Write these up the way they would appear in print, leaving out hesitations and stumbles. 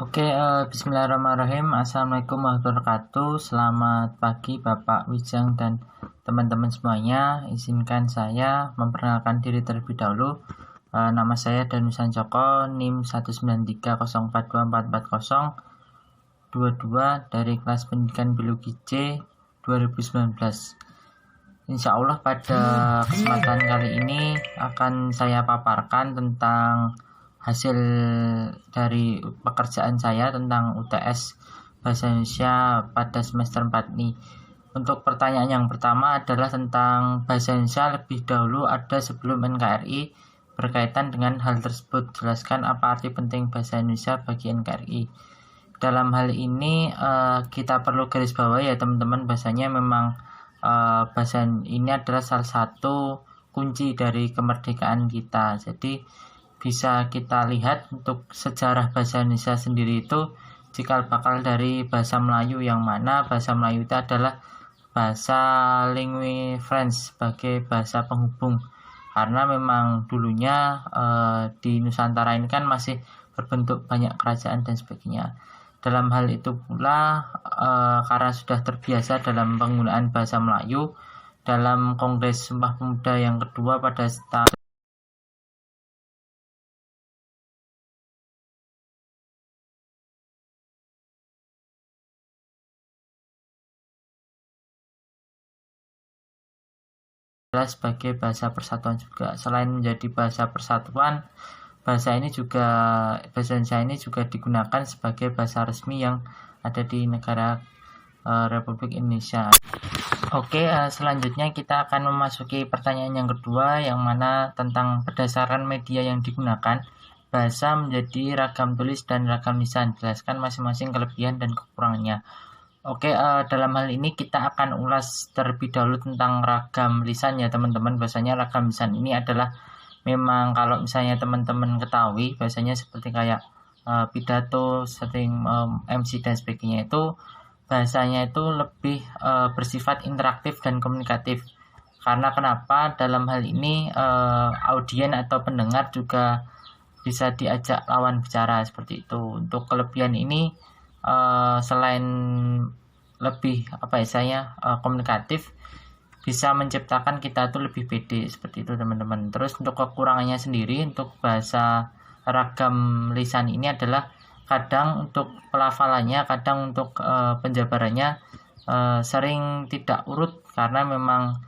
Bismillahirrahmanirrahim. Assalamualaikum warahmatullahi wabarakatuh. Selamat pagi Bapak Wijang dan teman-teman semuanya. Izinkan saya memperkenalkan diri terlebih dahulu. Nama saya Danusan Joko, NIM 19304444022 dari kelas pendidikan biologi C 2019. Insya Allah pada kesempatan kali ini akan saya paparkan tentang hasil dari pekerjaan saya tentang UTS Bahasa Indonesia pada semester 4 ini. Untuk pertanyaan yang pertama adalah tentang Bahasa Indonesia lebih dahulu ada sebelum NKRI. Berkaitan dengan hal tersebut, jelaskan apa arti penting Bahasa Indonesia bagi NKRI. Dalam hal ini kita perlu garis bawahi ya teman-teman, bahasanya memang bahasa ini adalah salah satu kunci dari kemerdekaan kita. Jadi bisa kita lihat untuk sejarah bahasa Indonesia sendiri itu cikal bakal dari bahasa Melayu, yang mana bahasa Melayu itu adalah bahasa lingui franz sebagai bahasa penghubung, karena memang dulunya di Nusantara ini kan masih berbentuk banyak kerajaan dan sebagainya. Dalam hal itu pula karena sudah terbiasa dalam penggunaan bahasa Melayu, dalam Kongres Sumpah Pemuda yang kedua pada tahun sebagai bahasa persatuan juga. Selain menjadi bahasa persatuan, bahasa Indonesia ini juga digunakan sebagai bahasa resmi yang ada di negara Republik Indonesia. Selanjutnya kita akan memasuki pertanyaan yang kedua, yang mana tentang berdasarkan media yang digunakan, bahasa menjadi ragam tulis dan ragam lisan. Jelaskan masing-masing kelebihan dan kekurangannya. Dalam hal ini kita akan ulas terlebih dahulu tentang ragam lisan ya teman-teman. Bahasanya ragam lisan ini adalah memang kalau misalnya teman-teman ketahui, bahasanya seperti kayak pidato, sering MC dan sebagainya, itu bahasanya itu lebih bersifat interaktif dan komunikatif. Karena kenapa? Dalam hal ini audien atau pendengar juga bisa diajak lawan bicara seperti itu. Untuk kelebihan ini selain lebih komunikatif, bisa menciptakan kita tuh lebih pede seperti itu teman-teman. Terus untuk kekurangannya sendiri, untuk bahasa ragam lisan ini adalah kadang untuk pelafalannya, kadang untuk penjabarannya sering tidak urut, karena memang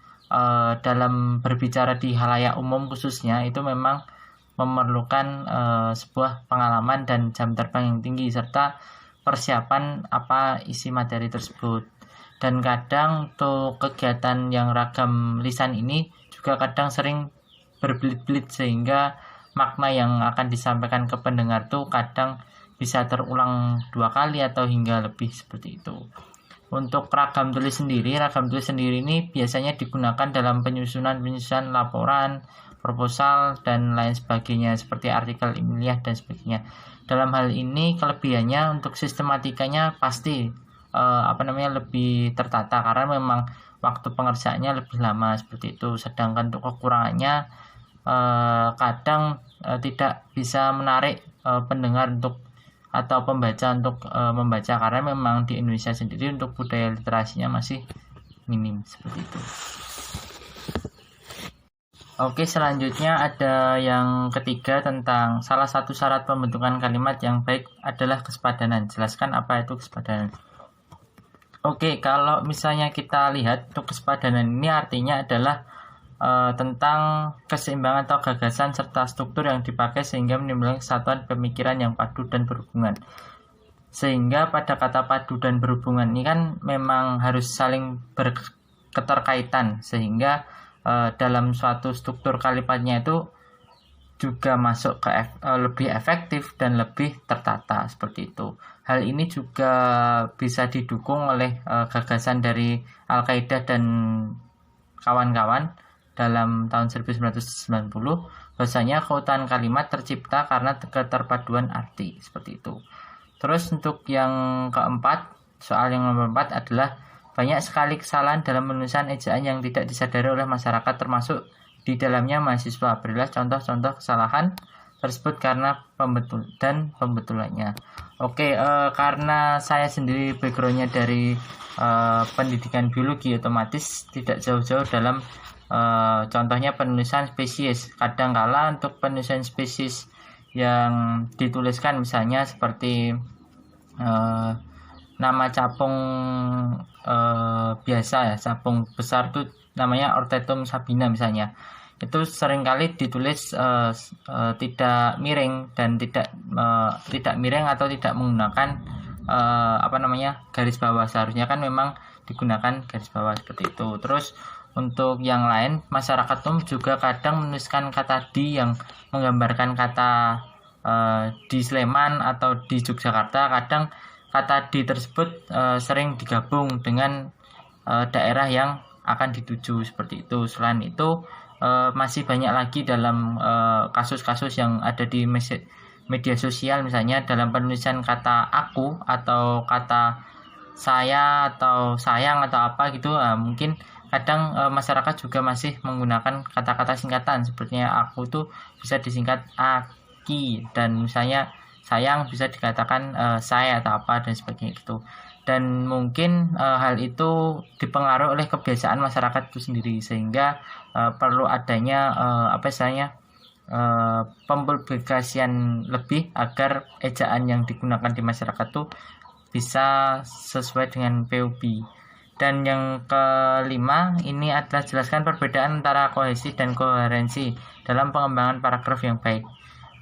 dalam berbicara di halayak umum khususnya itu memang memerlukan sebuah pengalaman dan jam terbang yang tinggi serta persiapan apa isi materi tersebut. Dan kadang untuk kegiatan yang ragam lisan ini juga kadang sering berbelit-belit, sehingga makna yang akan disampaikan ke pendengar tuh kadang bisa terulang 2 kali atau hingga lebih seperti itu. Untuk ragam tulis sendiri ini biasanya digunakan dalam penyusunan laporan, proposal dan lain sebagainya, seperti artikel ilmiah dan sebagainya. Dalam hal ini kelebihannya untuk sistematikanya pasti lebih tertata, karena memang waktu pengerjaannya lebih lama seperti itu. Sedangkan untuk kekurangannya kadang tidak bisa menarik pendengar atau pembaca untuk membaca, karena memang di Indonesia sendiri untuk budaya literasinya masih minim seperti itu. Selanjutnya ada yang ketiga tentang salah satu syarat pembentukan kalimat yang baik adalah kesepadanan. Jelaskan apa itu kesepadanan. Kalau misalnya kita lihat, untuk kesepadanan ini artinya adalah tentang keseimbangan atau gagasan serta struktur yang dipakai sehingga menimbulkan kesatuan pemikiran yang padu dan berhubungan. Sehingga pada kata padu dan berhubungan ini kan memang harus saling berketerkaitan, sehingga dalam suatu struktur kalimatnya itu juga masuk ke lebih efektif dan lebih tertata seperti itu. Hal ini juga bisa didukung oleh gagasan dari Al-Qaeda dan kawan-kawan dalam tahun 1990, bahwasanya keutuhan kalimat tercipta karena keterpaduan arti seperti itu. Terus untuk yang keempat, soal yang nomor 4 adalah banyak sekali kesalahan dalam penulisan ejaan yang tidak disadari oleh masyarakat, termasuk di dalamnya mahasiswa. Berilah contoh-contoh kesalahan tersebut karena pembetulannya. Oke, karena saya sendiri backgroundnya dari pendidikan biologi, otomatis tidak jauh-jauh dalam contohnya penulisan spesies. Kadangkala untuk penulisan spesies yang dituliskan misalnya seperti nama capung biasa ya, capung besar itu namanya Ortetum sabina misalnya, itu seringkali ditulis tidak miring dan tidak miring atau tidak menggunakan garis bawah. Seharusnya kan memang digunakan garis bawah seperti itu. Terus untuk yang lain, masyarakat umum juga kadang menuliskan kata di yang menggambarkan kata di Sleman atau di Yogyakarta. Kadang kata di tersebut sering digabung dengan daerah yang akan dituju seperti itu. Selain itu masih banyak lagi dalam kasus-kasus yang ada di media sosial, misalnya dalam penulisan kata aku atau kata saya atau sayang atau apa gitu. Mungkin kadang masyarakat juga masih menggunakan kata-kata singkatan, sepertinya aku tuh bisa disingkat aki, dan misalnya sayang bisa dikatakan saya atau apa dan sebagainya gitu. Dan mungkin hal itu dipengaruhi oleh kebiasaan masyarakat itu sendiri, sehingga perlu adanya pempublikasian lebih agar ejaan yang digunakan di masyarakat tuh bisa sesuai dengan PUB. Dan yang kelima ini adalah jelaskan perbedaan antara kohesi dan koherensi dalam pengembangan paragraf yang baik.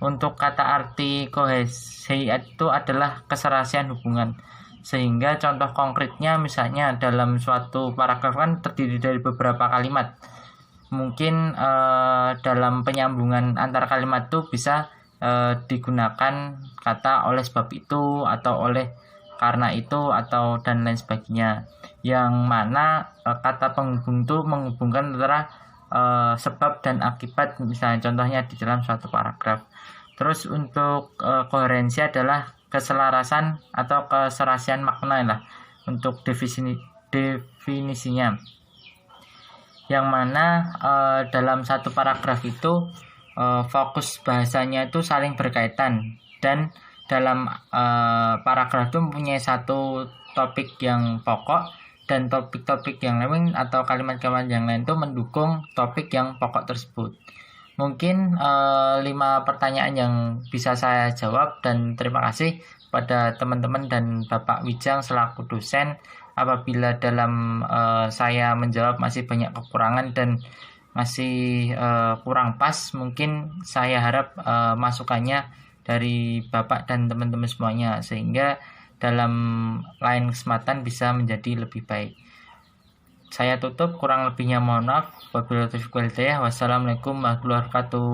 Untuk kata arti kohesi itu adalah keserasian hubungan, sehingga contoh konkretnya misalnya dalam suatu paragraf kan terdiri dari beberapa kalimat. Mungkin dalam penyambungan antar kalimat itu bisa digunakan kata oleh sebab itu atau oleh karena itu atau dan lain sebagainya, yang mana kata penghubung itu menghubungkan antara sebab dan akibat, misalnya contohnya di dalam suatu paragraf. Terus untuk koherensi adalah keselarasan atau keserasian makna lah untuk definisinya, yang mana dalam satu paragraf itu fokus bahasanya itu saling berkaitan, dan dalam paragraf itu mempunyai satu topik yang pokok dan topik-topik yang lain atau kalimat-kalimat yang lain itu mendukung topik yang pokok tersebut. Mungkin 5 pertanyaan yang bisa saya jawab, dan terima kasih pada teman-teman dan Bapak Wijang selaku dosen. Apabila dalam saya menjawab masih banyak kekurangan dan masih kurang pas, mungkin saya harap masukannya dari Bapak dan teman-teman semuanya, sehingga dalam lain kesempatan bisa menjadi lebih baik. Saya tutup, kurang lebihnya mohon maaf. Wabillahi taufiq wal hidayah. Wassalamualaikum warahmatullahi wabarakatuh.